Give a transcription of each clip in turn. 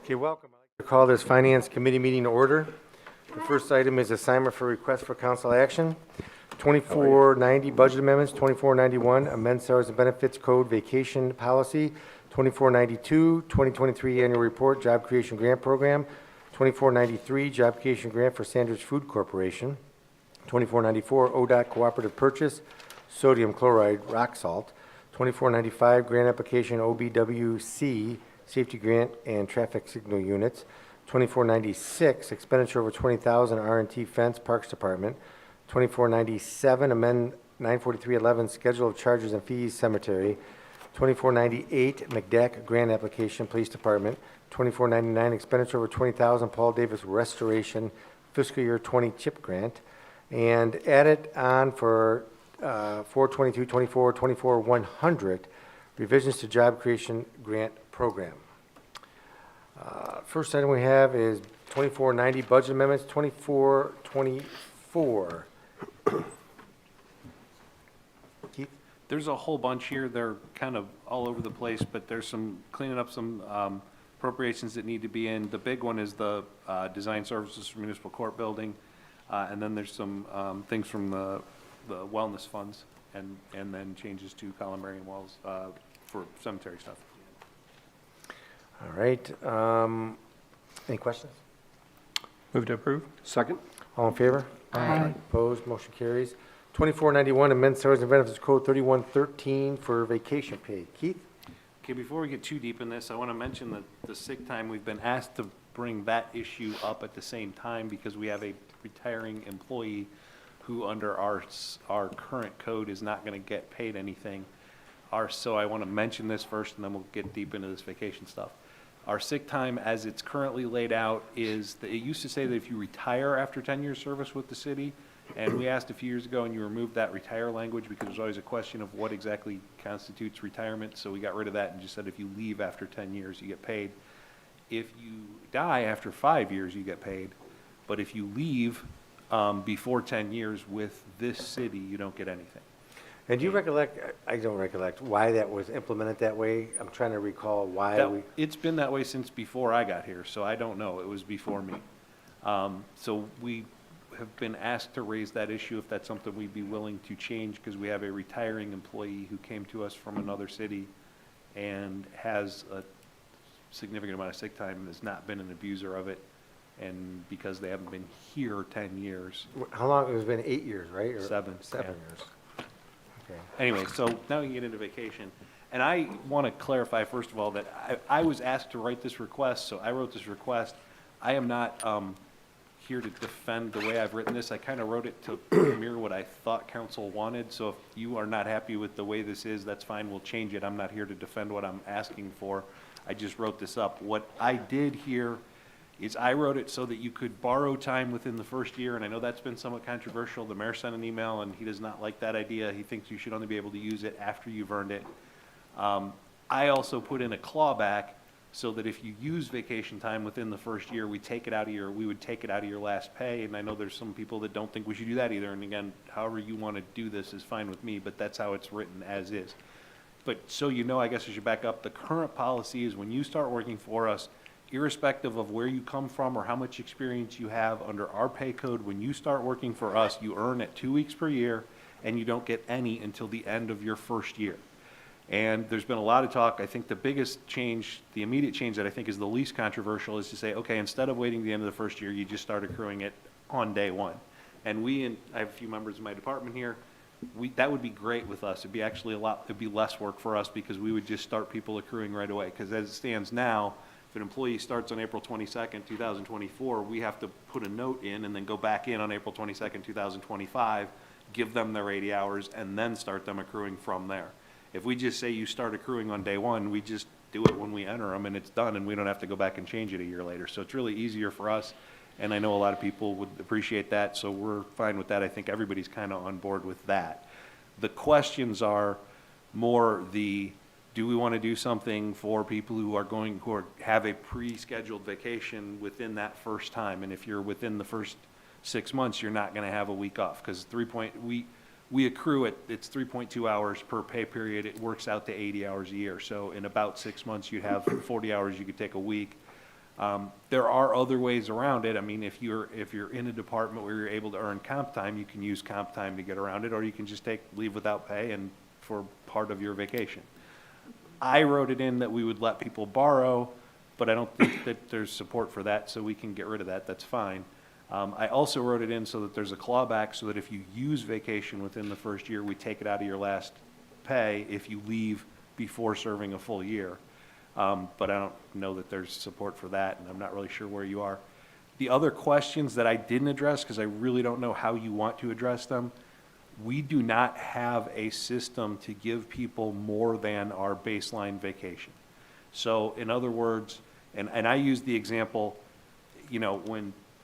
Okay, welcome. I'd like to call this Finance Committee meeting to order. The first item is assignment for request for council action. 2490 budget amendments, 2491 amend salaries and benefits code vacation policy, 2492 2023 annual report job creation grant program, 2493 job creation grant for Sanders Food Corporation, 2494 ODOT cooperative purchase sodium chloride rock salt, 2495 grant application OBWC safety grant and traffic signal units, 2496 expenditure over 20,000 R&T fence parks department, 2497 amend 94311 schedule of charges and fees cemetery, 2498 McDack grant application police department, 2499 expenditure over 20,000 Paul Davis restoration fiscal year 20 chip grant, and add it on for 42224 24100 revisions to job creation grant program. First item we have is 2490 budget amendments, 2424. Keith? There's a whole bunch here. They're kind of all over the place, but there's some cleaning up some appropriations that need to be in. The big one is the design services for municipal court building, and then there's some things from the wellness funds, and then changes to columbarium walls for cemetery stuff. All right. Any questions? Move to approve. Second? All in favor? Aye. Opposed? Motion carries. 2491 amend salaries and benefits code 3113 for vacation pay. Keith? Okay, before we get too deep in this, I want to mention that the sick time, we've been asked to bring that issue up at the same time because we have a retiring employee who under our current code is not going to get paid anything. So I want to mention this first, and then we'll get deep into this vacation stuff. Our sick time, as it's currently laid out, is that it used to say that if you retire after 10 years service with the city, and we asked a few years ago, and you removed that retire language because there's always a question of what exactly constitutes retirement, so we got rid of that and just said if you leave after 10 years, you get paid. If you die after 5 years, you get paid, but if you leave before 10 years with this city, you don't get anything. And do you recollect, I don't recollect, why that was implemented that way? I'm trying to recall why It's been that way since before I got here, so I don't know. It was before me. So we have been asked to raise that issue if that's something we'd be willing to change because we have a retiring employee who came to us from another city and has a significant amount of sick time and has not been an abuser of it. And because they haven't been here 10 years. How long? It's been 8 years, right? Or 7. 7 yeah. years. Okay. Anyway, so now we can get into vacation. And I want to clarify, first of all, that I was asked to write this request, so I wrote this request. I am not here to defend the way I've written this. I kind of wrote it to mirror what I thought council wanted. So if you are not happy with the way this is, that's fine. We'll change it. I'm not here to defend what I'm asking for. I just wrote this up. What I did here is I wrote it so that you could borrow time within the first year, and I know that's been somewhat controversial. The mayor sent an email, and he does not like that idea. He thinks you should only be able to use it after you've earned it. I also put in a clawback so that if you use vacation time within the first year, we would take it out of your last pay, and I know there's some people that don't think we should do that either, and again, however you want to do this is fine with me, but that's how it's written as is. But so you know, I guess I should back up. The current policy is when you start working for us, irrespective of where you come from or how much experience you have under our pay code, when you start working for us, you earn at 2 weeks per year and you don't get any until the end of your first year. And there's been a lot of talk. I think the biggest change, the immediate change that I think is the least controversial is to say, okay, instead of waiting to the end of the first year, you just start accruing it on day one. And I have a few members of my department here, that would be great with us. It'd be actually it'd be less work for us because we would just start people accruing right away. Because as it stands now, if an employee starts on April 22nd, 2024, we have to put a note in and then go back in on April 22nd, 2025, give them their 80 hours, and then start them accruing from there. If we just say you start accruing on day one, we just do it when we enter them and it's done and we don't have to go back and change it a year later. So it's really easier for us, and I know a lot of people would appreciate that, so we're fine with that. I think everybody's kind of on board with that. The questions are more do we want to do something for people who have a pre-scheduled vacation within that first time? And if you're within the first 6 months, you're not going to have a week off because we accrue it's 3.2 hours per pay period. It works out to 80 hours a year. So in about 6 months, you'd have 40 hours you could take a week. There are other ways around it. I mean, if you're in a department where you're able to earn comp time, you can use comp time to get around it, or you can just take leave without pay and for part of your vacation. I wrote it in that we would let people borrow, but I don't think that there's support for that, so we can get rid of that. That's fine. I also wrote it in so that there's a clawback, so that if you use vacation within the first year, we take it out of your last pay if you leave before serving a full year. But I don't know that there's support for that, and I'm not really sure where you are. The other questions that I didn't address, because I really don't know how you want to address them, we do not have a system to give people more than our baseline vacation. So in other words, and I use the example, you know,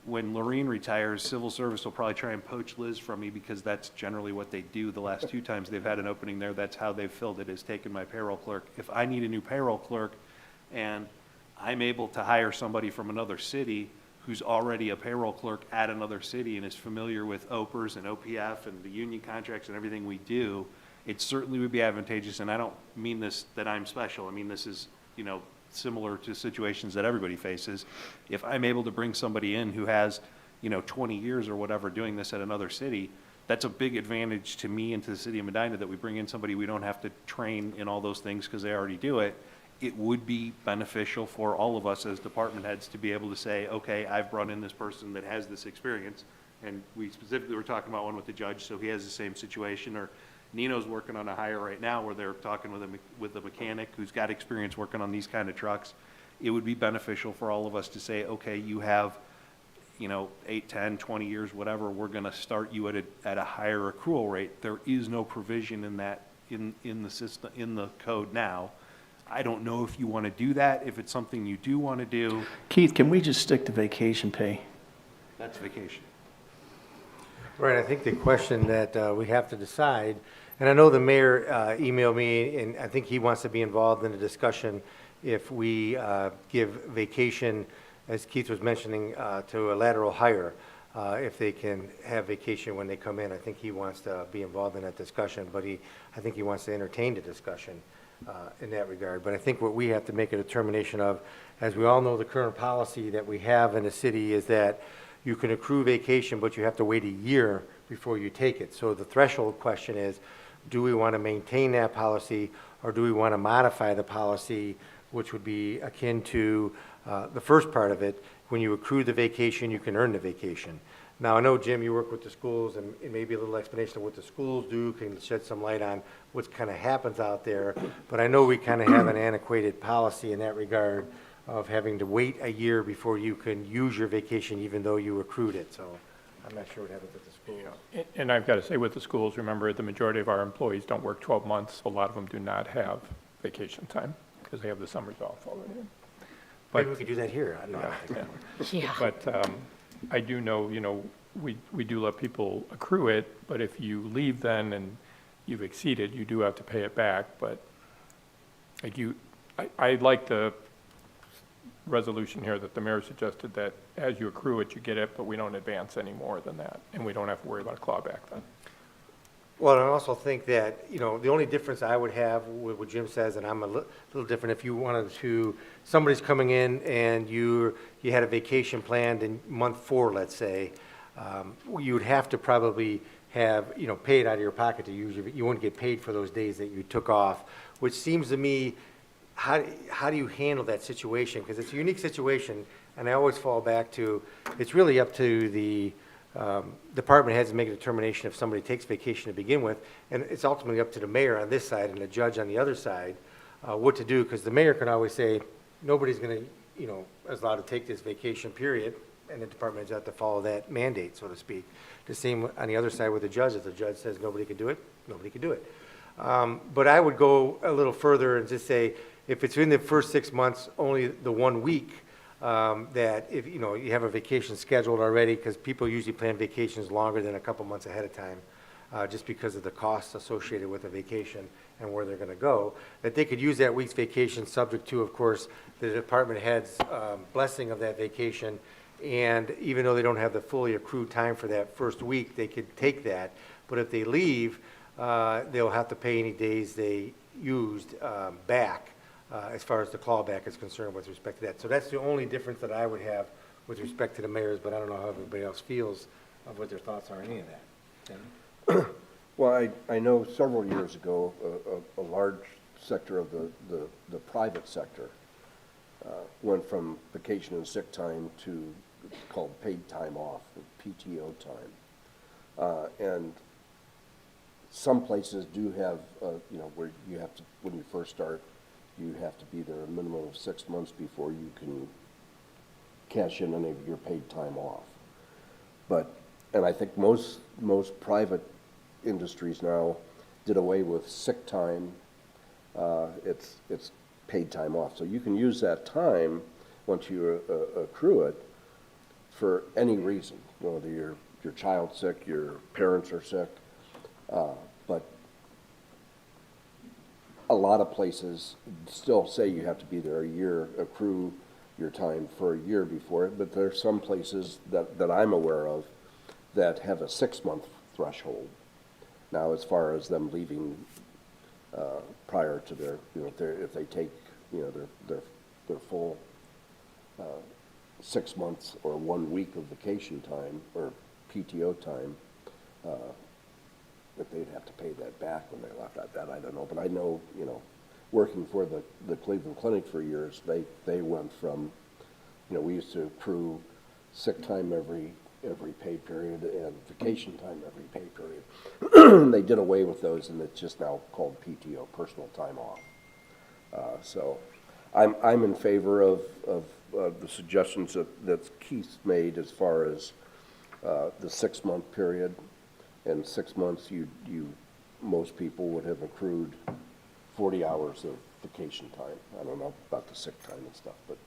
when Lorene retires, civil service will probably try and poach Liz from me, because that's generally what they do. The last 2 times they've had an opening there, that's how they've filled it, is taken my payroll clerk. If I need a new payroll clerk and I'm able to hire somebody from another city who's already a payroll clerk at another city and is familiar with OPERS and OPF and the union contracts and everything we do, it certainly would be advantageous. And I don't mean this that I'm special. I mean, this is, you know, similar to situations that everybody faces. If I'm able to bring somebody in who has, you know, 20 years or whatever doing this at another city, that's a big advantage to me and to the city of Medina, that we bring in somebody we don't have to train in all those things because they already do it. It would be beneficial for all of us as department heads to be able to say, okay, I've brought in this person that has this experience. And we specifically were talking about one with the judge, so he has the same situation. Or Nino's working on a hire right now where they're talking with a mechanic who's got experience working on these kind of trucks. It would be beneficial for all of us to say, okay, you have, you know, 8, 10, 20 years, whatever, we're going to start you at a higher accrual rate. There is no provision in that, in the system, in the code now. I don't know if you want to do that, if it's something you do want to do. Keith, can we just stick to vacation pay? That's vacation. Right, I think the question that we have to decide, and I know the mayor emailed me, and I think he wants to be involved in the discussion if we give vacation, as Keith was mentioning, to a lateral hire, if they can have vacation when they come in. I think he wants to be involved in that discussion, but I think he wants to entertain the discussion in that regard. But I think what we have to make a determination of, as we all know, the current policy that we have in the city is that you can accrue vacation, but you have to wait a year before you take it. So the threshold question is, do we want to maintain that policy, or do we want to modify the policy, which would be akin to the first part of it? When you accrue the vacation, you can earn the vacation. Now, I know, Jim, you work with the schools, and maybe a little explanation of what the schools do can shed some light on what kind of happens out there. But I know we kind of have an antiquated policy in that regard of having to wait a year before you can use your vacation, even though you accrued it. So I'm not sure what happens at the schools. And I've got to say, with the schools, remember, the majority of our employees don't work 12 months. A lot of them do not have vacation time because they have the summers off already. Maybe we could do that here. I don't know. Yeah. But I do know, you know, we do let people accrue it, but if you leave then and you've exceeded, you do have to pay it back. But like I like the resolution here that the mayor suggested, that as you accrue it, you get it, but we don't advance any more than that, and we don't have to worry about a clawback then. Well, I also think that, you know, the only difference I would have with what Jim says, and I'm a little different, if you wanted to, somebody's coming in and you had a vacation planned in month 4, let's say, you would have to probably have, you know, paid out of your pocket to use you wouldn't get paid for those days that you took off, which seems to me, how do you handle that situation? Because it's a unique situation, and I always fall back to, it's really up to the department heads to make a determination if somebody takes vacation to begin with, and it's ultimately up to the mayor on this side and the judge on the other side what to do, because the mayor can always say, nobody's going to, you know, is allowed to take this vacation period, and the department heads have to follow that mandate, so to speak. The same on the other side with the judge. If the judge says nobody can do it, nobody can do it. But I would go a little further and just say, if it's in the first 6 months, only the 1 week, that if, you know, you have a vacation scheduled already, because people usually plan vacations longer than a couple months ahead of time, just because of the costs associated with a vacation and where they're going to go, that they could use that week's vacation subject to, of course, the department head's blessing of that vacation. And even though they don't have the fully accrued time for that first week, they could take that. But if they leave, they'll have to pay any days they used back as far as the clawback is concerned with respect to that. So that's the only difference that I would have with respect to the mayors, but I don't know how everybody else feels of what their thoughts are on any of that. Well, I know several years ago, a large sector of the private sector went from vacation and sick time to called paid time off, PTO time. And some places do have, where you have to, when you first start, you have to be there a minimum of 6 months before you can cash in any of your paid time off. And I think most private industries now did away with sick time. It's paid time off. So you can use that time, once you accrue it, for any reason, whether your child's sick, your parents are sick. But a lot of places still say you have to be there a year, accrue your time for a year before it, but there's some places that I'm aware of that have a 6-month threshold. Now, as far as them leaving prior to their, if they take, their full 6 months or 1 week of vacation time or PTO time, that they'd have to pay that back when they left. That I don't know, but I know, working for the Cleveland Clinic for years, they went from, we used to accrue sick time every pay period and vacation time every pay period. They did away with those, and it's just now called PTO, personal time off. So I'm in favor of the suggestions that Keith made as far as the 6-month period. In 6 months, most people would have accrued 40 hours of vacation time. I don't know about the sick time and stuff, but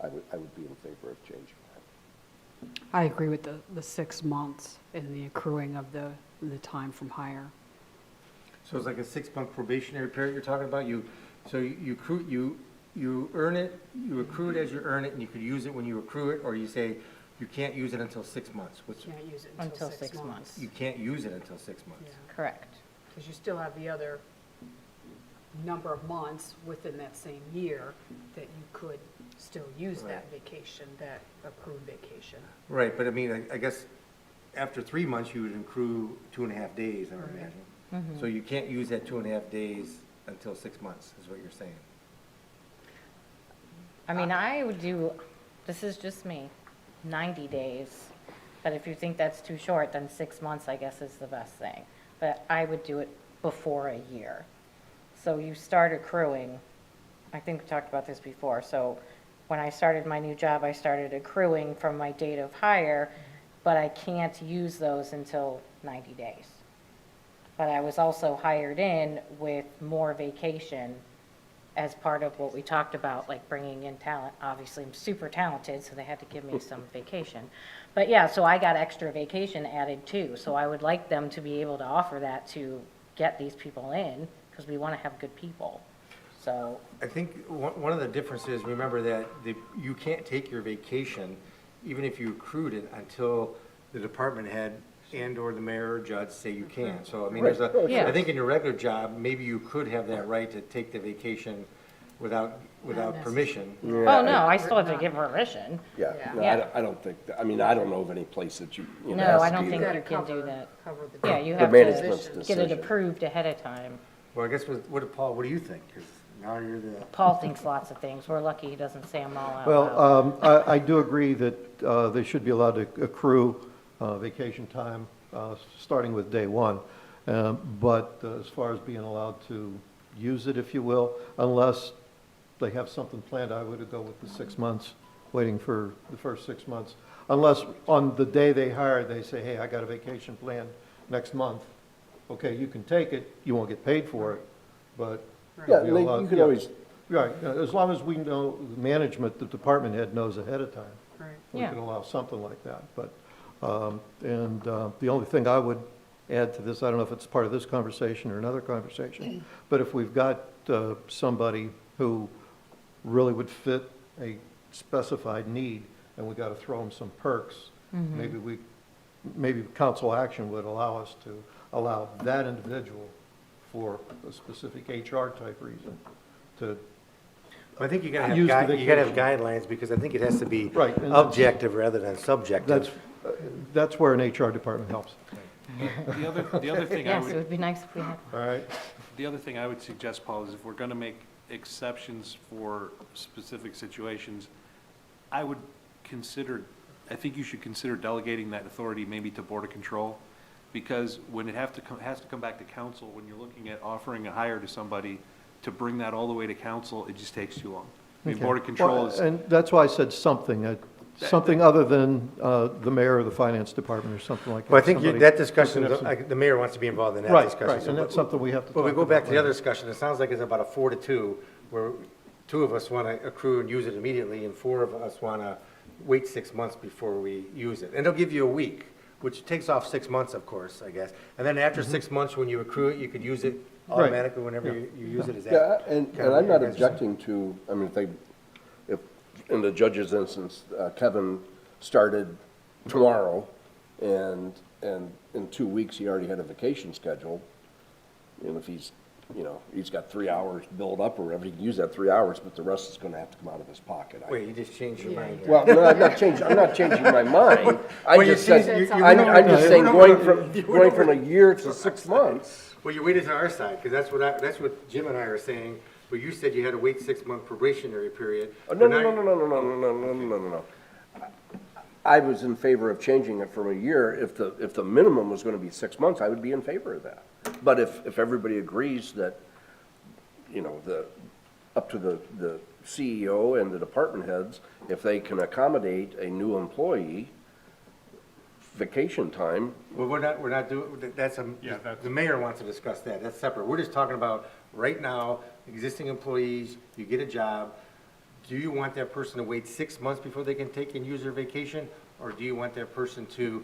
I would be in favor of changing that. I agree with the 6 months in the accruing of the time from hire. So it's like a 6-month probationary period you're talking about? You earn it, you accrue it as you earn it, and you could use it when you accrue it, or you say you can't use it until 6 months? Can't use it Until 6 months. You can't use it until 6 months? Correct. Because you still have the other number of months within that same year that you could still use that vacation, that accrued vacation. Right, but I mean, I guess after 3 months, you would accrue 2.5 days, I would imagine. So you can't use that 2.5 days until 6 months, is what you're saying? I mean, I would do, this is just me, 90 days. But if you think that's too short, then 6 months, I guess, is the best thing. But I would do it before a year. So you start accruing, I think we talked about this before. So when I started my new job, I started accruing from my date of hire, but I can't use those until 90 days. But I was also hired in with more vacation as part of what we talked about, like bringing in talent. Obviously, I'm super talented, so they had to give me some vacation. But yeah, so I got extra vacation added too. So I would like them to be able to offer that to get these people in, because we want to have good people. So, I think one of the differences, remember that you can't take your vacation, even if you accrued it, until the department head and/or the mayor or judge say you can. So, I mean, there's Yeah. I think in your regular job, maybe you could have that right to take the vacation without permission. oh no, I still have to give permission. Yeah, no, Yeah. I don't think, I mean, I don't know of any place that you know, No, has I to don't be think there. you can do that. Cover the. Yeah, you The have management's to get decision. it approved ahead of time. Well, I guess, Paul, what do you think? 'Cause now you're the, Paul thinks lots of things. We're lucky he doesn't say them all out Well, loud. I do agree that they should be allowed to accrue vacation time, starting with day one. But as far as being allowed to use it, if you will, unless they have something planned, I would go with the 6 months, waiting for the first 6 months. Unless on the day they hire, they say, hey, I got a vacation planned next month. Okay, you can take it, you won't get paid for it, but. Yeah, you're allowed- you can yeah. always, Right, as long as we know, the management, the department head knows ahead of time, Right. we Yeah. can allow something like that. But, the only thing I would add to this, I don't know if it's part of this conversation or another conversation, but if we've got somebody who really would fit a specified need, and we got to throw them some perks, maybe council action would allow us to allow that individual for a specific HR type reason to, I think you gotta have, Use the you gotta have vacation. guidelines, because I think it has to be Right, and that's- objective rather than subjective. that's where an HR department helps. The other thing I Yes, it would, would be nice if we had. All right? the other thing I would suggest, Paul, is if we're gonna make exceptions for specific situations, I would consider, I think you should consider delegating that authority maybe to Board of Control, because when it has to come back to council, when you're looking at offering a hire to somebody, to bring that all the way to council, it just takes too long. I mean, Board of Control Well, is, and that's why I said something, something other than the mayor or the finance department or something like that. Well, I think Somebody that who discussion, can have some- the mayor wants to be involved in that Right, discussion. right, so and that's something we have to talk But about. we go back to the later. other discussion, it sounds like it's about a 4-2, where 2 of us want to accrue and use it immediately, and 4 of us want to wait 6 months before we use it. And they'll give you a week, which takes off 6 months, of course, I guess. And then after 6 months, when you accrue it, you could use it Right. automatically whenever you use it. Is that? Yeah, and kind of I'm what not you guys are saying? objecting to, I mean, if, in the judge's instance, Kevin started tomorrow, and in 2 weeks, he already had a vacation scheduled, and if he's, he's got 3 hours built up or whatever, he can use that 3 hours, but the rest is gonna have to come out of his pocket. Wait, you just changed your mind. there. Well, no, I'm not changing my mind. I Well, you just see, said, you- I'm just saying, you- going from a year to 6 months. Well, you waited to our side, because that's what Jim and I are saying, but you said you had to wait 6-month probationary period. No, But no, now- no, no, no, no, no, no, no, no, no. I was in favor of changing it from a year. If the minimum was gonna be 6 months, I would be in favor of that. But if everybody agrees that, up to the CEO and the department heads, if they can accommodate a new employee, vacation time, Well, we're not doing, the mayor wants to discuss that, that's separate. We're just talking about, right now, existing employees, you get a job, do you want that person to wait 6 months before they can take and use their vacation? Or do you want that person to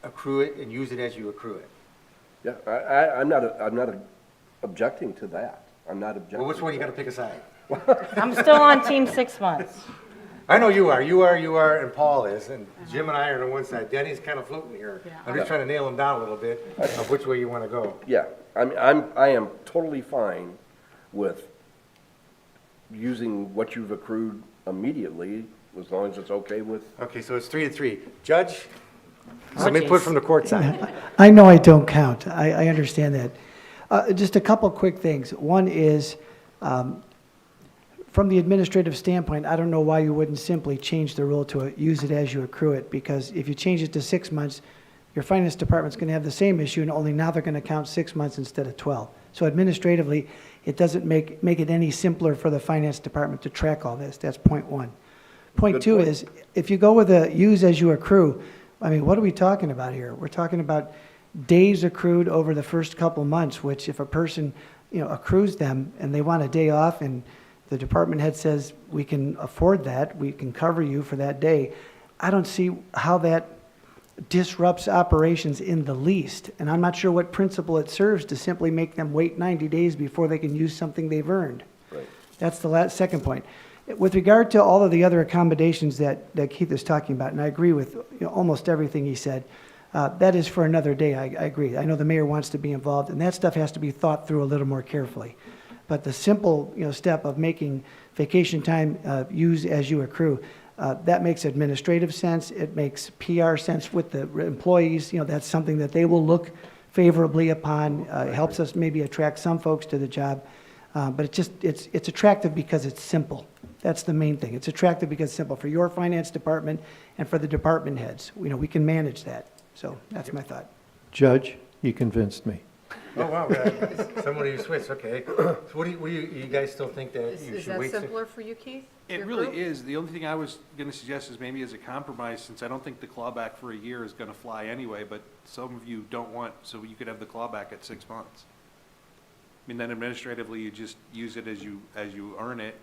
accrue it and use it as you accrue it? yeah, I'm not objecting to that. I'm not objecting. Well, which one to you gotta that. pick a side? I'm still on team 6 months. I know you are, and Paul is, and Jim and I are on one side, Denny's kind of floating here. Yeah. I'm just trying to nail him down a little bit of which way you wanna go. Yeah, I am totally fine with using what you've accrued immediately, as long as it's okay with. Okay, so it's 3-3. Judge, Oh, some input geez. from the court side. I know I don't count. I understand that. Just a couple quick things. One is, from the administrative standpoint, I don't know why you wouldn't simply change the rule to use it as you accrue it, because if you change it to 6 months, your finance department's going to have the same issue, and only now they're going to count 6 months instead of 12. So administratively, it doesn't make it any simpler for the finance department to track all this. That's point one. Point Good two point. is, if you go with a use as you accrue, I mean, what are we talking about here? We're talking about days accrued over the first couple months, which if a person, accrues them and they want a day off and the department head says, we can afford that, we can cover you for that day, I don't see how that disrupts operations in the least. And I'm not sure what principle it serves to simply make them wait 90 days before they can use something they've earned. Right. That's the second point. With regard to all of the other accommodations that Keith is talking about, and I agree with almost everything he said, that is for another day, I agree. I know the mayor wants to be involved, and that stuff has to be thought through a little more carefully. But the simple, step of making vacation time use as you accrue, that makes administrative sense. It makes PR sense with the employees. That's something that they will look favorably upon. It helps us maybe attract some folks to the job. But it's attractive because it's simple. That's the main thing. It's attractive because it's simple for your finance department and for the department heads. We can manage that. So that's my thought. Judge, you convinced me. Oh, wow, somebody switched, okay. So what do you guys still think that Is you is should that wait? simpler for you, Keith? it Your really group? is. The only thing I was gonna suggest is maybe as a compromise, since I don't think the clawback for a year is gonna fly anyway, but some of you don't want, so you could have the clawback at 6 months. I mean, then administratively, you just use it as you earn it.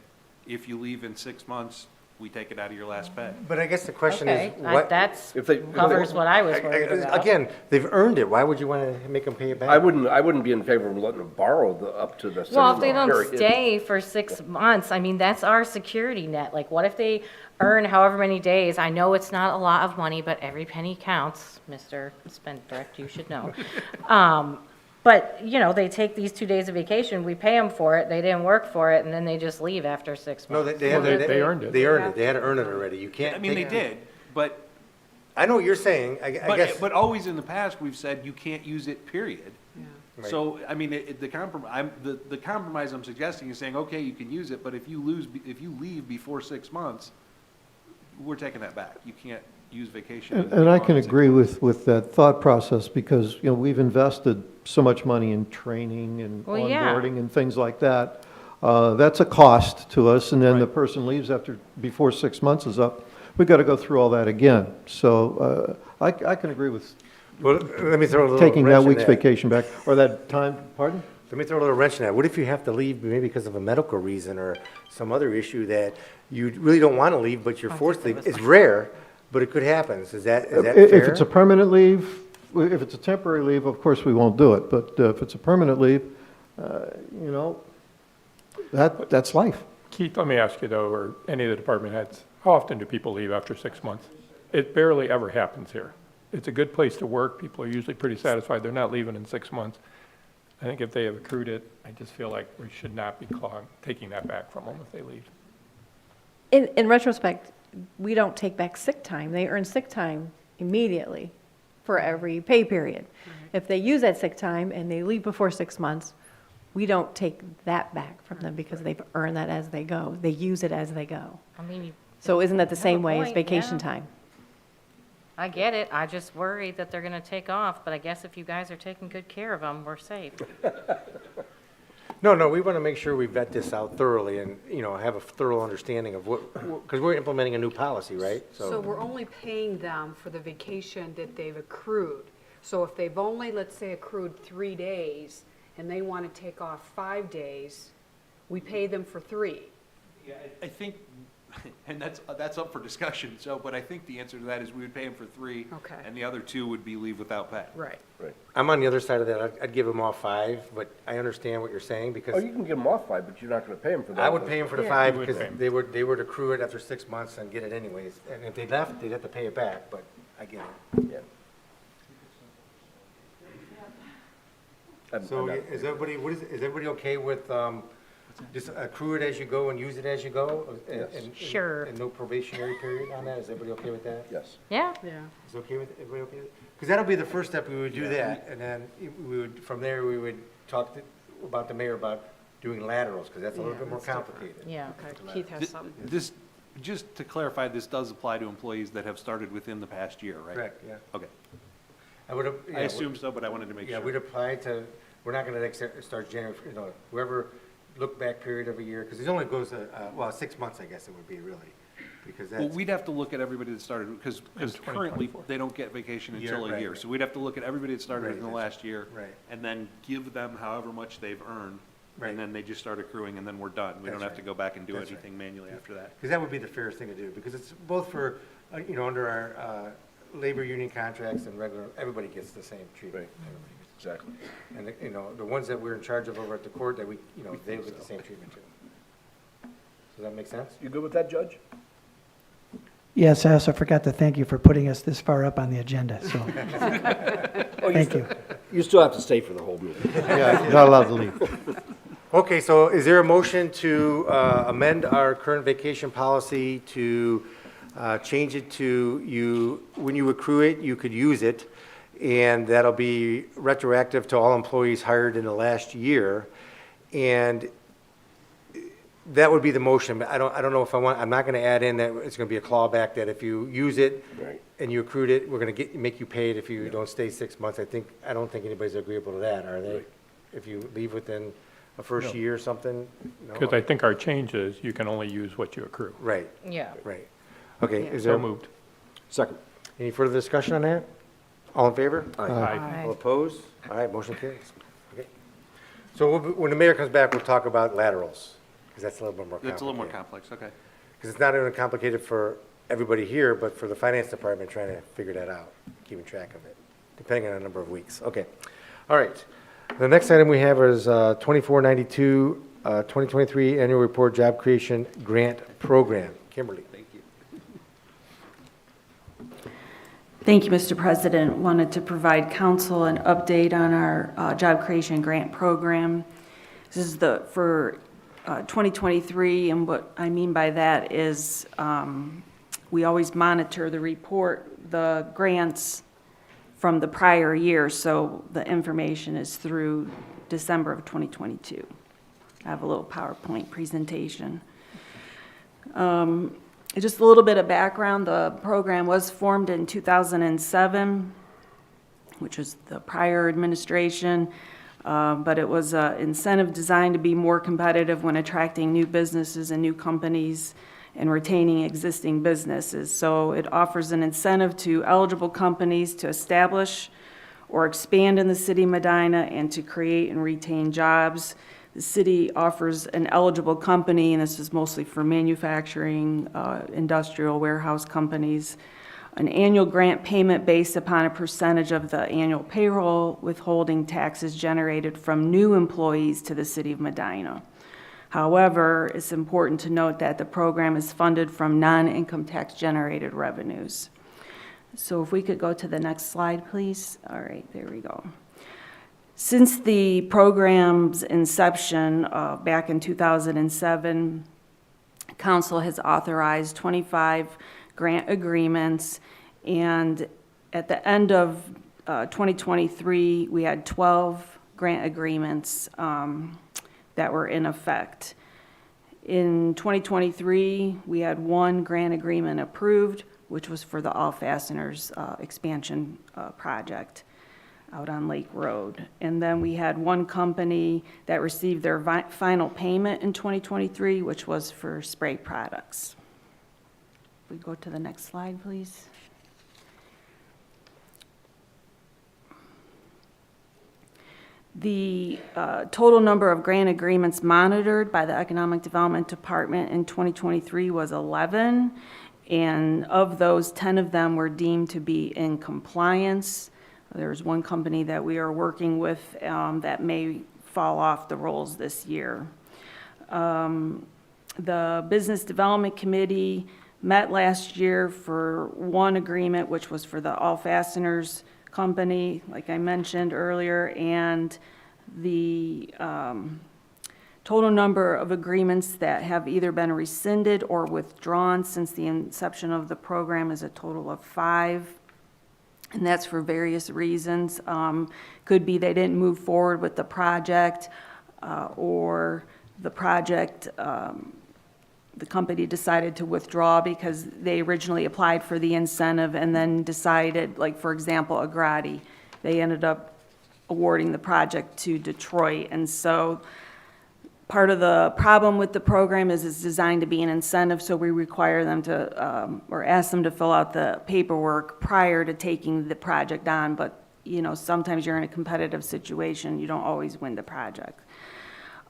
If you leave in 6 months, we take it out of your last pay. But I guess the question Okay, is, what? that's If they- covers what I was worried about. Again, they've earned it, why would you want to make them pay it back? I wouldn't be in favor of letting them borrow up to the 6 Well, month if they don't period. stay for 6 months, I mean, that's our security net. Like, what if they earn however many days? I know it's not a lot of money, but every penny counts, Mr. Spendthrift, you should know. But, you know, they take these 2 days of vacation, we pay them for it, they didn't work for it, and then they just leave after 6 No, months. they Well, had, they earned it. They earned it, they had to earn it already, you can't. I mean, they take- did, but, I know what you're saying, I guess. but always in the past, we've said you can't use it, period. Right. So, I mean, the compromise I'm suggesting is saying, okay, you can use it, but if you leave before 6 months, we're taking that back. You can't use vacation. And I can in 6 agree months. with that thought process, because, you know, we've invested so much money in training and Well, yeah. onboarding and things like that. That's a cost to us, and then the Right. person leaves before 6 months is up. We've got to go through all that again. So I can agree with Well, let me throw a little taking that wrench in week's vacation back, or that time, pardon? Let me throw a little wrench in that. What if you have to leave maybe because of a medical reason or some other issue that you really don't want to leave, but you're forced to leave? It's rare, but it could happen. Is that fair? If it's a permanent leave, if it's a temporary leave, of course, we won't do it. But if it's a permanent leave, you know, that's life. Keith, let me ask you though, or any of the department heads, how often do people leave after 6 months? It barely ever happens here. It's a good place to work. People are usually pretty satisfied. They're not leaving in 6 months. I think if they have accrued it, I just feel like we should not be taking that back from them if they leave. In retrospect, we don't take back sick time. They earn sick time immediately for every pay period. If they use that sick time and they leave before 6 months, we don't take that back from them because they've earned that as they go. They use it as they go. I mean, So isn't that the Have a same way as point, vacation yeah. time? I get it, I just worry that they're gonna take off, but I guess if you guys are taking good care of them, we're safe. No, we want to make sure we vet this out thoroughly and, you know, have a thorough understanding of what, because we're implementing a new policy, right? So we're only paying them for the vacation that they've accrued. So if they've only, let's say, accrued 3 days, and they want to take off 5 days, we pay them for 3. Yeah, I think, and that's up for discussion, so, but I think the answer to that is we would pay them for 3. Okay. And the other 2 would be leave without pay. Right. I'm on the other side of that. I'd give them all 5, but I understand what you're saying Oh, because you can give them off 5, but you're not gonna pay them for that. I would pay them for the Yeah. 5 You would because pay 'em. they would accrue it after 6 months and get it anyways. And if they left, they'd have to pay it back, but I get it. Yeah. So is everybody, is everybody okay with, just accrue it as you go and use it as you go? Sure. And no probationary period on that? Is everybody okay with that? Yes. Yeah, Yeah. Is okay with, everybody okay with it? Because that'll be the first step, we would do that, and then we would, from there, we would talk about the mayor about doing laterals, because that's a little Yeah, bit more that's different. complicated. yeah. Okay, Keith has something. This, just to clarify, this does apply to employees that have started within the past year, right? Correct, yeah. Okay. I would, I assume so, but I wanted to make Yeah, sure. we'd apply to, we're not gonna start January, you know, whoever look back period of a year, because it only goes, well, 6 months, I guess it would be really, because Well, that's, we'd have to look at everybody that started, because currently, 2024. they don't get vacation Year, until a right, year. right. So we'd have to look at everybody that started Right, within the that's- last year. right. And then give them however much they've earned. Right. And then they just start accruing, and then we're done. We don't That's have to right. go back and do That's right. anything manually after that. because that would be the fairest thing to do, because it's both for, you know, under our labor union contracts and regular, everybody gets the same treatment. Everybody gets- Exactly. And, you know, the ones that we're in charge of over at the court, that we, you know, they get the same treatment too. Does that make sense? You good with that, Judge? Yes, I also forgot to thank you for putting us this far up on the agenda, so, thank you. You still have to stay for the whole meeting. Yeah, not allowed to leave. Okay, so is there a motion to amend our current vacation policy to change it to you, when you accrue it, you could use it, and that'll be retroactive to all employees hired in the last year, and that would be the motion, but I don't know if I'm not gonna add in that it's gonna be a clawback, that if you use it Right. and you accrued it, we're gonna make you pay it if you don't stay 6 months. I don't think anybody's agreeable to that, are they? If you leave within a first No. year or something? No? Because I think our change is you can only use what you accrue. Right, Yeah. right. Okay, is So there moved. Second. any further discussion on that? All in favor? Aye. All opposed? All right, motion carries. Okay. So when the mayor comes back, we'll talk about laterals, because that's a little bit more complicated. It's a little more complex, okay. Because it's not only complicated for everybody here, but for the finance department trying to figure that out, keeping track of it, depending on the number of weeks. Okay. All right. The next item we have is 2492, 2023 Annual Report Job Creation Grant Program. Kimberly. Thank you. Thank you, Mr. President. Wanted to provide council an update on our job creation grant program. This is for 2023, and what I mean by that is we always monitor the grants from the prior year, so the information is through December of 2022. I have a little PowerPoint presentation. Just a little bit of background, the program was formed in 2007, which was the prior administration, but it was an incentive designed to be more competitive when attracting new businesses and new companies and retaining existing businesses. So it offers an incentive to eligible companies to establish or expand in the city of Medina and to create and retain jobs. The city offers an eligible company, and this is mostly for manufacturing, industrial warehouse companies, an annual grant payment based upon a percentage of the annual payroll withholding taxes generated from new employees to the city of Medina. However, it's important to note that the program is funded from non-income tax generated revenues. So if we could go to the next slide, please. All right, there we go. Since the program's inception back in 2007, Council has authorized 25 grant agreements, and at the end of 2023, we had 12 grant agreements that were in effect. In 2023, we had one grant agreement approved, which was for the All Fasteners expansion project out on Lake Road. And then we had one company that received their final payment in 2023, which was for spray products. We go to the next slide, please. The total number of grant agreements monitored by the Economic Development Department in 2023 was 11, and of those, 10 of them were deemed to be in compliance. There's one company that we are working with that may fall off the rolls this year. The Business Development Committee met last year for one agreement, which was for the All Fasteners company, like I mentioned earlier, and the total number of agreements that have either been rescinded or withdrawn since the inception of the program is a total of 5. And that's for various reasons. Could be they didn't move forward with the project, or the project, the company decided to withdraw because they originally applied for the incentive and then decided, like for example, Agrati, they ended up awarding the project to Detroit. And so part of the problem with the program is it's designed to be an incentive, so we require them to, or ask them to fill out the paperwork prior to taking the project on, but, you know, sometimes you're in a competitive situation, you don't always win the project.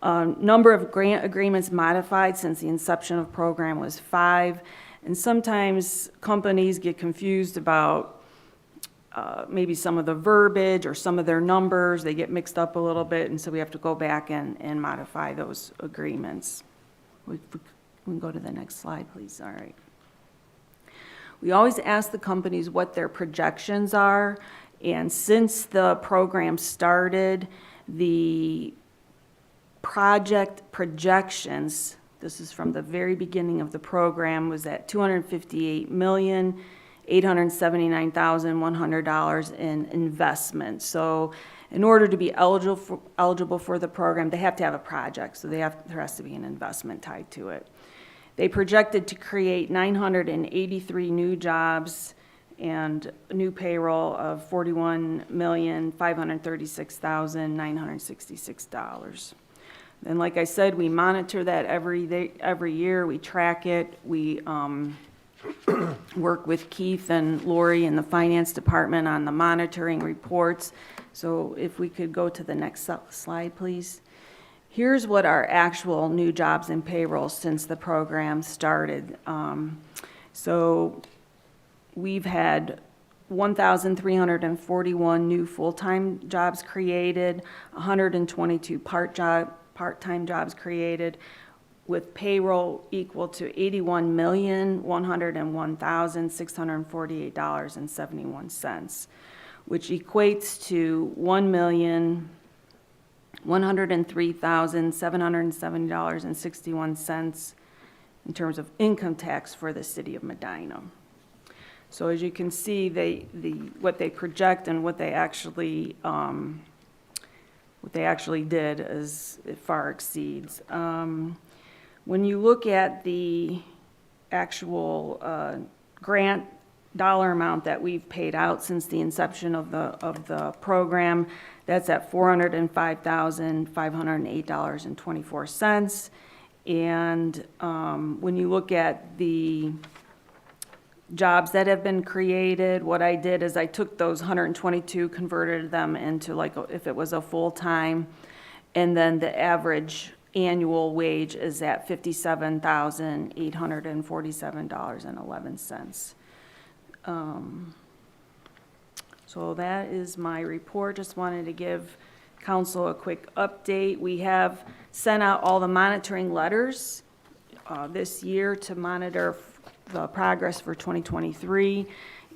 Number of grant agreements modified since the inception of the program was 5, and sometimes companies get confused about maybe some of the verbiage or some of their numbers, they get mixed up a little bit, and so we have to go back and modify those agreements. We can go to the next slide, please. All right. We always ask the companies what their projections are, and since the program started, the project projections, this is from the very beginning of the program, was at $258,879,100 in investment. So in order to be eligible for the program, they have to have a project, so there has to be an investment tied to it. They projected to create 983 new jobs and new payroll of $41,536,966. And like I said, we monitor that every year. We track it. We work with Keith and Lori in the finance department on the monitoring reports. So if we could go to the next slide, please. Here's what our actual new jobs and payroll since the program started. So we've had 1,341 new full-time jobs created, 122 part-time jobs created. with payroll equal to $81,101,648.71, which equates to $1,103,770.61 in terms of income tax for the city of Medina. So as you can see, what they project and what they actually did is, it far exceeds. When you look at the actual grant dollar amount that we've paid out since the inception of the program, that's at $405,508.24. And when you look at the jobs that have been created, what I did is I took those 122, converted them into like, if it was a full-time, and then the average annual wage is at $57,847.11. So that is my report. Just wanted to give council a quick update. We have sent out all the monitoring letters this year to monitor the progress for 2023,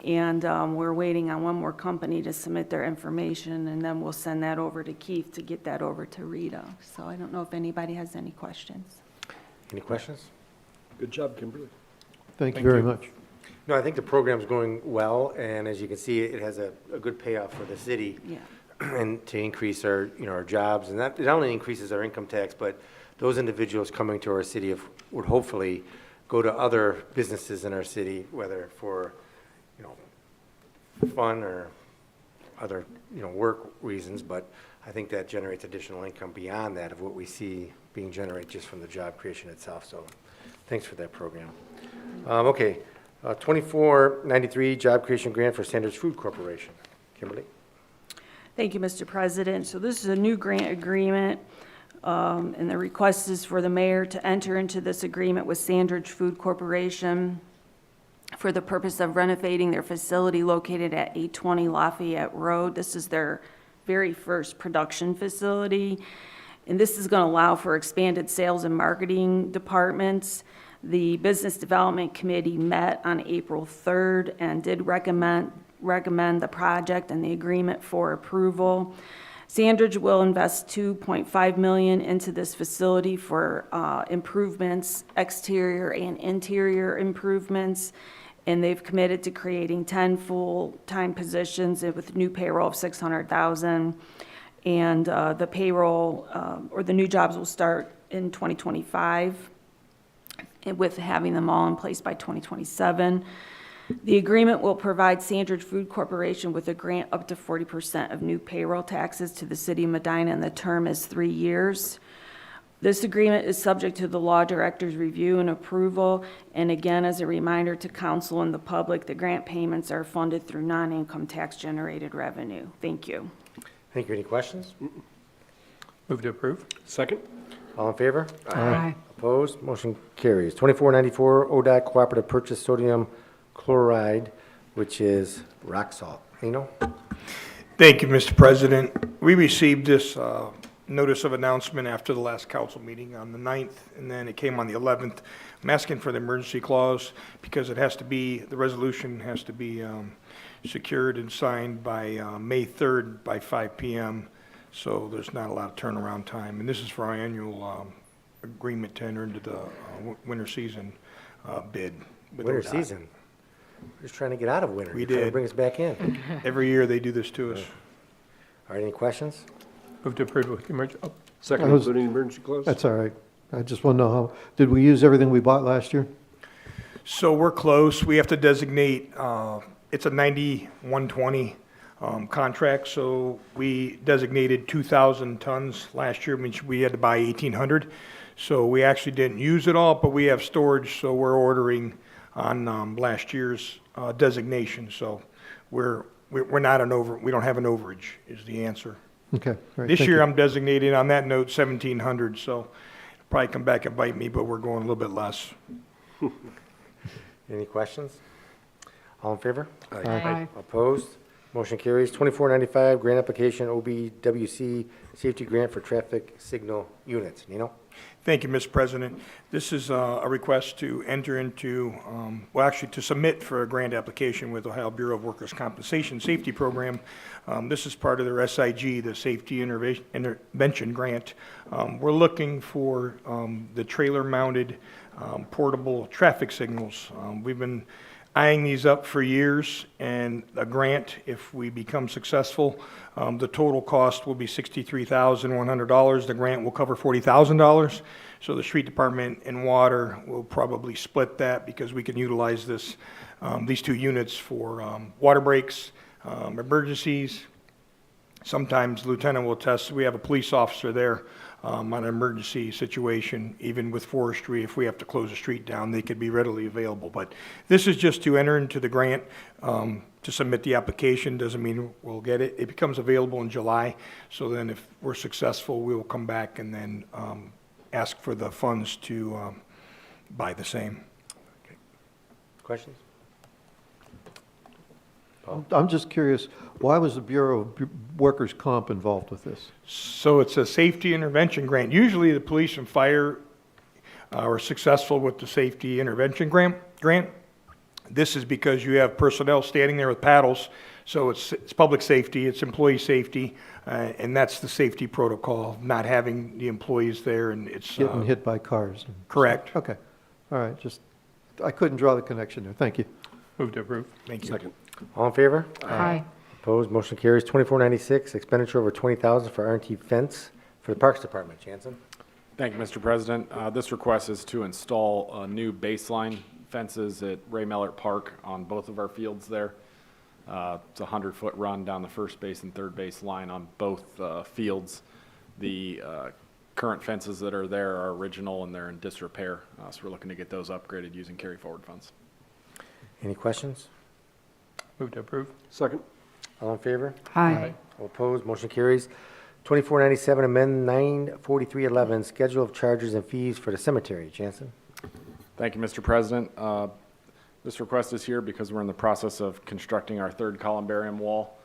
and we're waiting on one more company to submit their information, and then we'll send that over to Keith to get that over to Rita. So I don't know if anybody has any questions. Any questions? Good job, Kimberly. Thank you very much. No, I think the program's going well, and as you can see, it has a good payoff for the city. Yeah. And to increase our, our jobs, and that, it not only increases our income tax, but those individuals coming to our city would hopefully go to other businesses in our city, whether for, fun or other, work reasons, but I think that generates additional income beyond that of what we see being generated just from the job creation itself, so thanks for that program. Okay, 2493, Job Creation Grant for Sanders Food Corporation. Kimberly? Thank you, Mr. President. So this is a new grant agreement, and the request is for the mayor to enter into this agreement with Sandridge Food Corporation for the purpose of renovating their facility located at 820 Lafayette Road. This is their very first production facility, and this is going to allow for expanded sales and marketing departments. The Business Development Committee met on April 3rd and did recommend the project and the agreement for approval. Sandridge will invest $2.5 million into this facility for improvements, exterior and interior improvements, and they've committed to creating 10 full-time positions with new payroll of $600,000. And the payroll or the new jobs will start in 2025, with having them all in place by 2027. The agreement will provide Sandridge Food Corporation with a grant up to 40% of new payroll taxes to the city of Medina, and the term is 3 years. This agreement is subject to the law director's review and approval, and again, as a reminder to council and the public, the grant payments are funded through non-income tax generated revenue. Thank you. Thank you. Any questions? Move to approve? Second? All in favor? Aye. Opposed? Motion carries. 2494, ODOT Cooperative Purchase Sodium Chloride, which is rock salt. Eno? Thank you, Mr. President. We received this notice of announcement after the last council meeting on the 9th, and then it came on the 11th. I'm asking for the emergency clause because it has to be, the resolution has to be secured and signed by May 3rd by 5 p.m., so there's not a lot of turnaround time. And this is for our annual agreement to enter into the winter season bid. with Winter ODOT. season. We're just trying to get out of winter. We You're trying to did. bring us back in. Every year they do this to us. All right, any questions? Move to approve with the emergency, oh, Second, I was- including emergency clause? That's all right. I just want to know how, did we use everything we bought last year? So we're close. We have to designate, it's a 90-120 contract, so we designated 2,000 tons last year, which we had to buy 1,800. So we actually didn't use it all, but we have storage, so we're ordering on last year's designation. So we're not we don't have an overage, is the answer. Okay, all right. This thank year, you. I'm designated on that note 1,700, so it'll probably come back and bite me, but we're going a little bit less. Any questions? All in favor? Aye. Opposed? Motion carries. 2495, grant application OBWC safety grant for traffic signal units. Nino? Thank you, Mr. President. This is a request to enter into, to submit for a grant application with Ohio Bureau of Workers' Compensation Safety Program. This is part of their SIG, the Safety Intervention Grant. We're looking for the trailer-mounted portable traffic signals. We've been eyeing these up for years, and a grant, if we become successful, the total cost will be $63,100. The grant will cover $40,000. So the street department and water will probably split that because we can utilize this, these two units for water breaks, emergencies. Sometimes Lieutenant will attest, we have a police officer there on an emergency situation, even with forestry, if we have to close a street down, they could be readily available. But this is just to enter into the grant, to submit the application, doesn't mean we'll get it. It becomes available in July, so then if we're successful, we will come back and then ask for the funds to buy the same. Questions? I'm just curious, why was the Bureau of Workers' Comp involved with this? So it's a safety intervention grant. Usually the police and fire are successful with the safety intervention grant. This is because you have personnel standing there with paddles, so it's public safety, it's employee safety, and that's the safety protocol, not having the employees there, and it's... Getting hit by cars? Correct. Okay, all right, just, I couldn't draw the connection there, thank you. Move to approve. Thank you. Second. All in favor? Aye. Opposed? Motion carries. 2496, expenditure over $20,000 for R&T fence for the Parks Department. Jansen? Thank you, Mr. President. This request is to install new baseline fences at Ray Mellert Park on both of our fields there. It's a 100-foot run down the first base and third base line on both fields. The current fences that are there are original and they're in disrepair, so we're looking to get those upgraded using carry-forward funds. Any questions? Move to approve. Second. All in favor? Aye. All opposed? Motion carries. 2497, amend 94311, schedule of charges and fees for the cemetery. Jansen? Thank you, Mr. President. This request is here because we're in the process of constructing our third columbarium wall.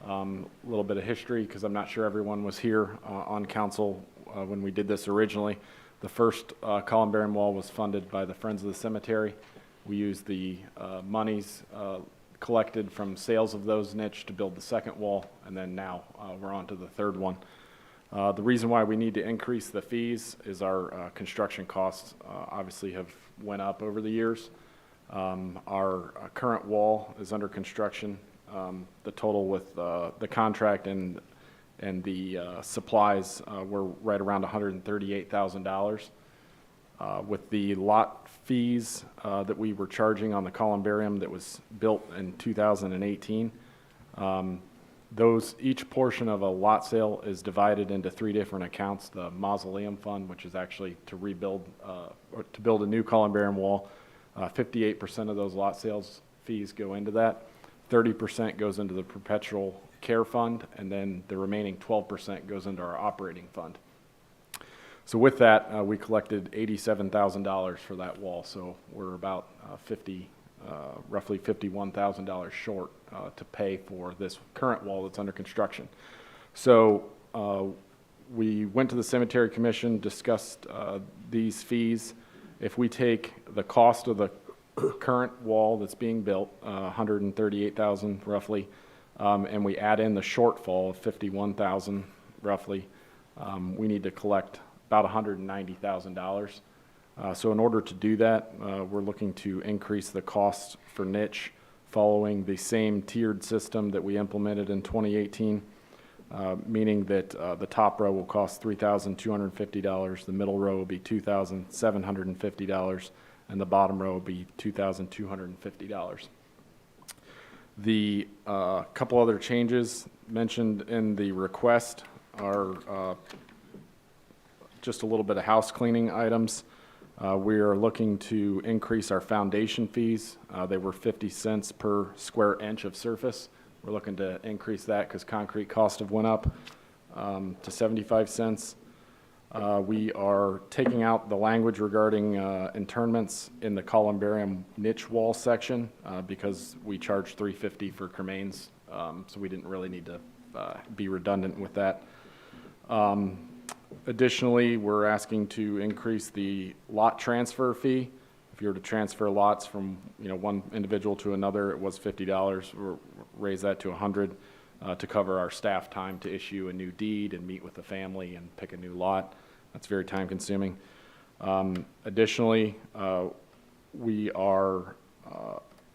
A little bit of history, because I'm not sure everyone was here on council when we did this originally. The first columbarium wall was funded by the Friends of the Cemetery. We used the monies collected from sales of those niche to build the second wall, and then now we're on to the third one. The reason why we need to increase the fees is our construction costs obviously have went up over the years. Our current wall is under construction. The total with the contract and the supplies were right around $138,000. With the lot fees that we were charging on the columbarium that was built in 2018, each portion of a lot sale is divided into 3 different accounts. The mausoleum fund, which is actually to rebuild or to build a new columbarium wall, 58% of those lot sales fees go into that. 30% goes into the perpetual care fund, and then the remaining 12% goes into our operating fund. So with that, we collected $87,000 for that wall, so we're about roughly $51,000 short to pay for this current wall that's under construction. So we went to the Cemetery Commission, discussed these fees. If we take the cost of the current wall that's being built, $138,000 roughly, and we add in the shortfall of $51,000 roughly, we need to collect about $190,000. So in order to do that, we're looking to increase the costs for niche following the same tiered system that we implemented in 2018, meaning that the top row will cost $3,250, the middle row will be $2,750, and the bottom row will be $2,250. The couple other changes mentioned in the request are just a little bit of house cleaning items. We are looking to increase our foundation fees. They were 50 cents per square inch of surface. We're looking to increase that because concrete costs have went up to 75 cents. We are taking out the language regarding internments in the columbarium niche wall section because we charge $350 for cremains so we didn't really need to be redundant with that. Additionally, we're asking to increase the lot transfer fee. If you were to transfer lots from, one individual to another, it was $50. We'll raise that to $100 to cover our staff time to issue a new deed and meet with the family and pick a new lot. That's very time consuming. Additionally, we are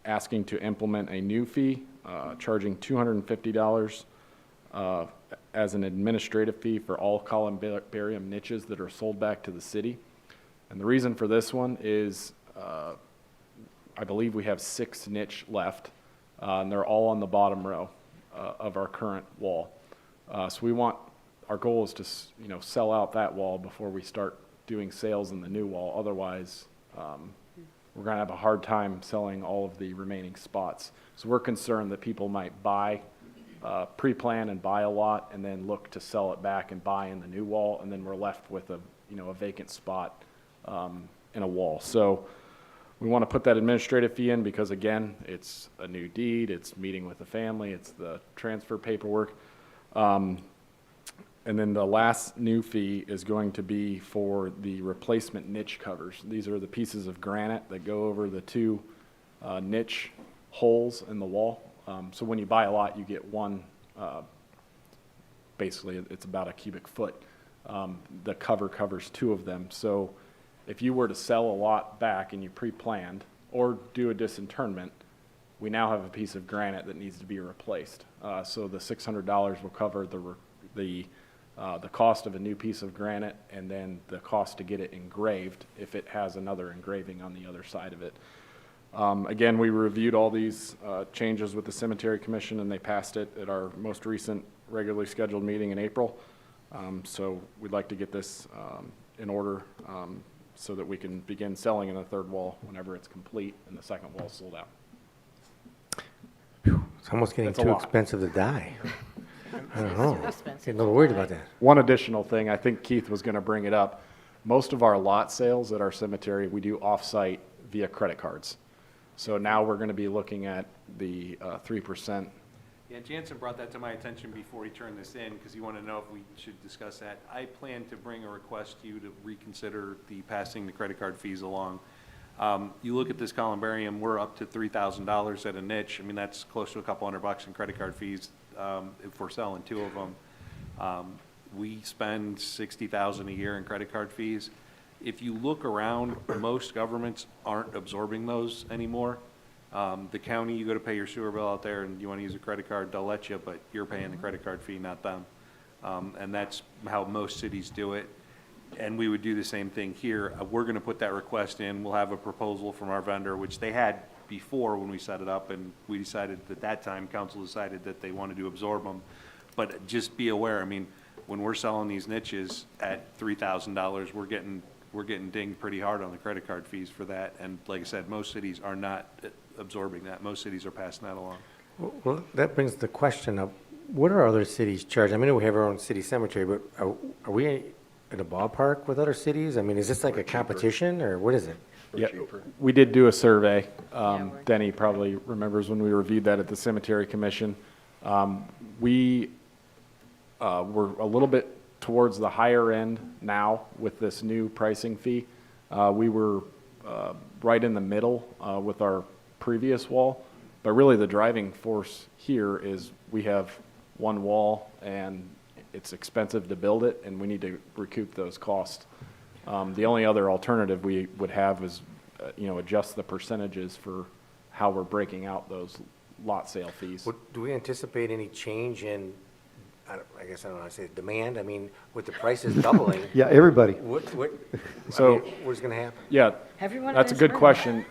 asking to implement a new fee, charging $250 as an administrative fee for all columbarium niches that are sold back to the city. And the reason for this one is I believe we have 6 niche left, and they're all on the bottom row of our current wall. So our goal is to sell out that wall before we start doing sales in the new wall. Otherwise, we're going to have a hard time selling all of the remaining spots. So we're concerned that people might pre-plan and buy a lot and then look to sell it back and buy in the new wall, and then we're left with a vacant spot in a wall. So we want to put that administrative fee in because, again, it's a new deed, it's meeting with the family, it's the transfer paperwork. And then the last new fee is going to be for the replacement niche covers. These are the pieces of granite that go over the 2 niche holes in the wall. So when you buy a lot, you get one, basically it's about a cubic foot. The cover covers 2 of them. So if you were to sell a lot back and you pre-planned or do a disinterment, we now have a piece of granite that needs to be replaced. So the $600 will cover the cost of a new piece of granite and then the cost to get it engraved if it has another engraving on the other side of it. Again, we reviewed all these changes with the Cemetery Commission and they passed it at our most recent regularly scheduled meeting in April. So we'd like to get this in order so that we can begin selling in the third wall whenever it's complete and the second wall is sold out. It's almost getting That's a too lot. expensive to die. I don't know. expensive Getting a little worried about that. One additional thing, I think Keith was going to bring it up. Most of our lot sales at our cemetery, we do off-site via credit cards. So now we're going to be looking at the 3%. Yeah, Jansen brought that to my attention before he turned this in, because he wanted to know if we should discuss that. I plan to bring a request to you to reconsider passing the credit card fees along. You look at this columbarium, we're up to $3,000 at a niche. I mean, that's close to a couple $100 in credit card fees if we're selling 2 of them. We spend $60,000 a year in credit card fees. If you look around, most governments aren't absorbing those anymore. The county, you go to pay your sewer bill out there and you want to use a credit card, they'll let you, but you're paying the credit card fee, not them. And that's how most cities do it. And we would do the same thing here. We're going to put that request in. We'll have a proposal from our vendor, which they had before when we set it up, and we decided at that time, council decided that they wanted to absorb them. But just be aware, I mean, when we're selling these niches at $3,000, we're getting dinged pretty hard on the credit card fees for that. And like I said, most cities are not absorbing that. Most cities are passing that along. Well, that brings the question up, what are other cities charging? I mean, we have our own city cemetery, but are we in a ballpark with other cities? I mean, is this like a competition, or what is it? Yeah, we did do a survey. Denny probably remembers when we reviewed that at the Cemetery Commission. We were a little bit towards the higher end now with this new pricing fee. We were right in the middle with our previous wall, but really the driving force here is we have one wall and it's expensive to build it and we need to recoup those costs. The only other alternative we would have is, adjust the percentages for how we're breaking out those lot sale fees. Do we anticipate any change in, I guess I don't know how to say, demand? I mean, with the prices doubling, Yeah, everybody. So- what's going to happen? Yeah, Everyone in that's a this good room. question.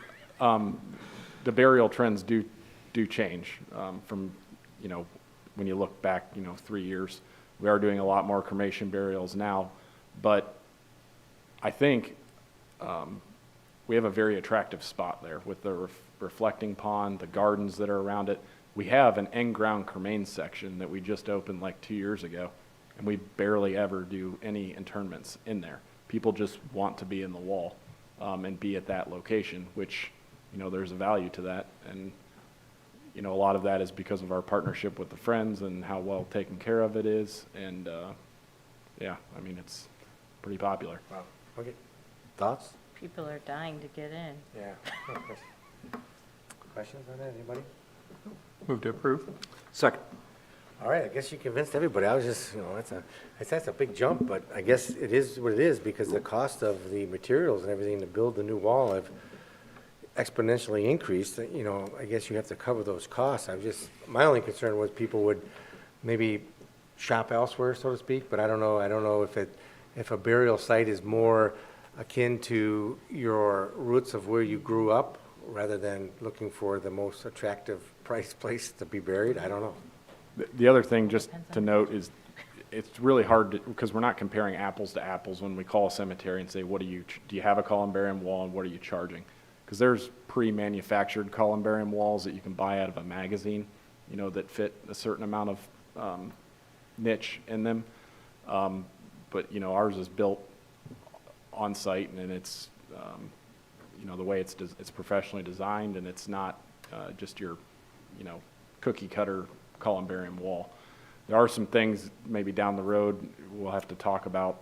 The burial trends do change from, when you look back, 3 years. We are doing a lot more cremation burials now, but I think we have a very attractive spot there with the reflecting pond, the gardens that are around it. We have an in-ground cremain section that we just opened like 2 years ago, and we barely ever do any interments in there. People just want to be in the wall and be at that location, which, there's a value to that. And, you know, a lot of that is because of our partnership with the Friends and how well taken care of it is. And, yeah, I mean, it's pretty popular. Wow. Okay. Thoughts? People are dying to get in. Yeah. Questions on that, anybody? Move to approve? Second. All right, I guess you convinced everybody. I was just, you know, that's a big jump, but I guess it is what it is because the cost of the materials and everything to build the new wall have exponentially increased. You know, I guess you have to cover those costs. My only concern was people would maybe shop elsewhere, so to speak, but I don't know if a burial site is more akin to your roots of where you grew up rather than looking for the most attractive price place to be buried. I don't know. The other thing just to note is it's really hard to, because we're not comparing apples to apples when we call a cemetery and say, do you have a columbarium wall and what are you charging? Because there's pre-manufactured columbarium walls that you can buy out of a magazine, you know, that fit a certain amount of niche in them. But, you know, ours is built on site and it's, you know, the way it's professionally designed and it's not just your, you know, cookie cutter columbarium wall. There are some things maybe down the road we'll have to talk about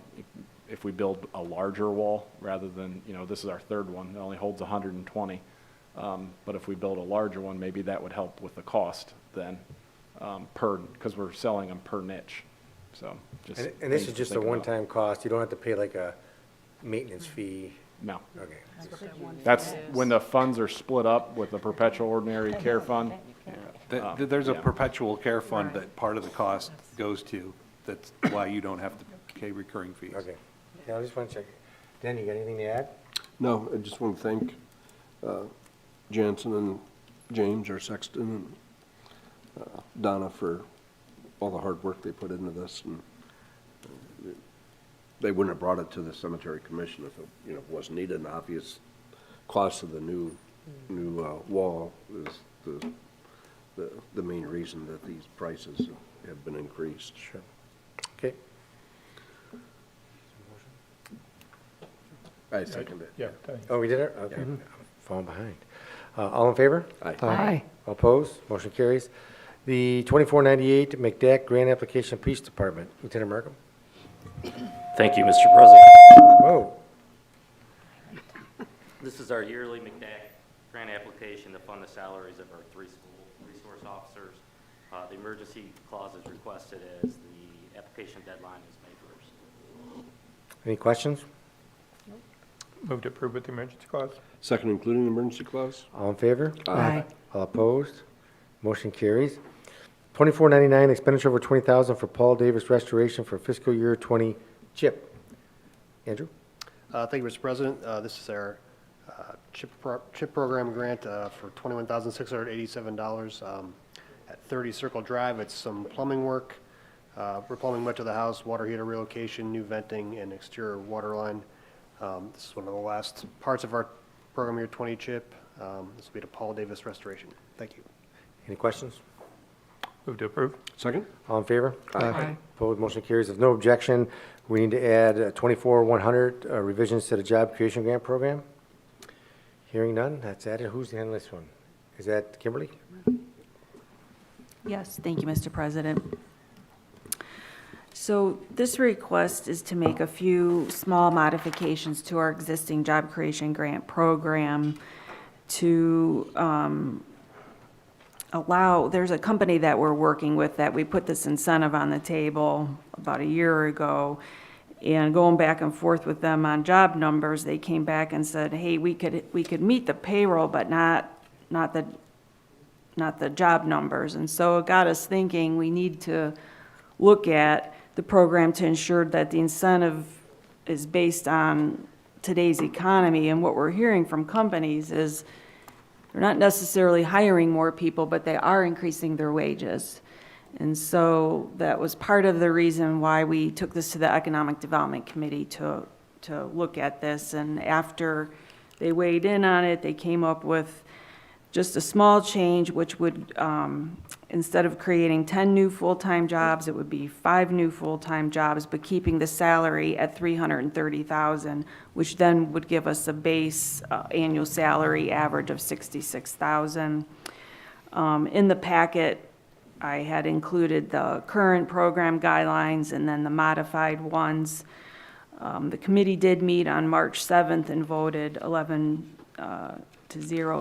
if we build a larger wall rather than, you know, this is our third one. It only holds 120. But if we build a larger one, maybe that would help with the cost then because we're selling them per niche. So just And this things is to just a think about. one-time cost. You don't have to pay like a maintenance fee. No. Okay. That's when the funds are split up with the perpetual ordinary care fund. There's a Yeah. perpetual care fund that part of the cost goes to. That's why you don't have to pay recurring fees. Okay. Yeah, I just want to check. Dan, you got anything to add? No, I just want to thank Jansen and James, our sexton, and Donna for all the hard work they put into this. And they wouldn't have brought it to the cemetery commission if it, you know, wasn't needed. And obvious cost of the new wall is the main reason that these prices have been increased. Sure. Okay. I second it. Yeah, thanks. Oh, we did it? Okay. I'm falling behind. All in favor? Aye. All opposed? Motion carries. The 2498 McDack Grant Application Police Department. Lieutenant Markham? Thank you, Mr. President. Whoa. This is our yearly McDack grant application to fund the salaries of our 3 school resource officers. The emergency clause is requested as the application deadline is May 1st. Any questions? Move to approve with the emergency clause? Second, including the emergency clause? All in favor? Aye. All opposed? Motion carries. 2499 expenditure over $20,000 for Paul Davis Restoration for fiscal year 20 CHIP. Andrew? Thank you, Mr. President. This is our CHIP program grant for $21,687 at 30 Circle Drive. It's some plumbing work, replumbing much of the house, water heater relocation, new venting, and exterior water line. This is one of the last parts of our program year 20 CHIP. This will be to Paul Davis Restoration. Thank you. Any questions? Move to approve? Second? All in favor? Aye. Opposed? Motion carries. If no objection, we need to add 24,100 revisions to the Job Creation Grant Program. Hearing none, that's added. Who's handling this one? Is that Kimberly? Yes, thank you, Mr. President. So this request is to make a few small modifications to our existing job creation grant program to allow, there's a company that we're working with that we put this incentive on the table about a year ago, and going back and forth with them on job numbers, they came back and said, hey, we could meet the payroll, but not the job numbers. And so it got us thinking we need to look at the program to ensure that the incentive is based on today's economy. And what we're hearing from companies is they're not necessarily hiring more people, but they are increasing their wages. And so that was part of the reason why we took this to the Economic Development Committee to look at this. And after they weighed in on it, they came up with just a small change, which would, instead of creating 10 new full-time jobs, it would be 5 new full-time jobs, but keeping the salary at $330,000, which then would give us a base annual salary average of $66,000. In the packet, I had included the current program guidelines and then the modified ones. The committee did meet on March 7th and voted 11-0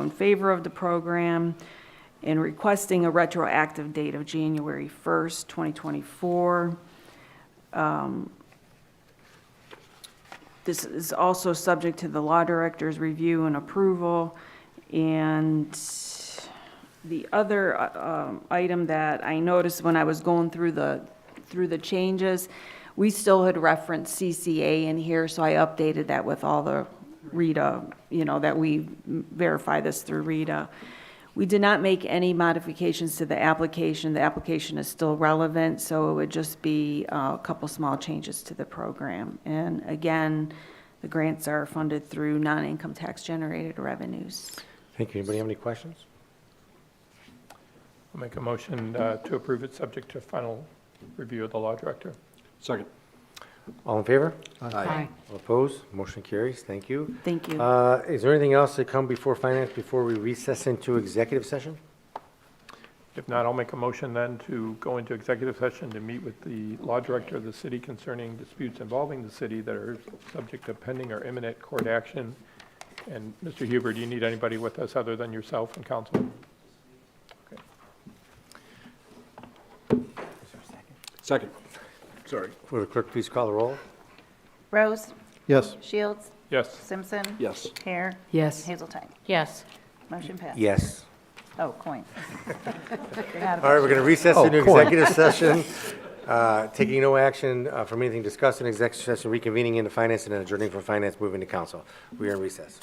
in favor of the program and requesting a retroactive date of January 1st, 2024. This is also subject to the law director's review and approval. And the other item that I noticed when I was going through the changes, we still had referenced CCA in here, so I updated that with all the RITA, that we verify this through RITA. We did not make any modifications to the application. The application is still relevant, so it would just be a couple small changes to the program. And again, the grants are funded through non-income tax generated revenues. Thank you. Anybody have any questions? I'll make a motion to approve it, subject to final review of the law director. Second. All in favor? Aye. All opposed? Motion carries. Thank you. Thank you. Is there anything else to come before finance before we recess into executive session? If not, I'll make a motion then to go into executive session to meet with the law director of the city concerning disputes involving the city that are subject to pending or imminent court action. And Mr. Huber, do you need anybody with us other than yourself and counsel? Okay. Second. Sorry. Will the clerk please call the roll? Rose, Yes. Shields, Yes. Simpson. Yes. Hare, Yes. Hazeltine. Yes. Motion passed. Yes. Oh, coin. All right, we're going to recess into executive session, taking no action from anything discussed in executive session, reconvening into finance and then adjourning from finance, moving to council. We are in recess.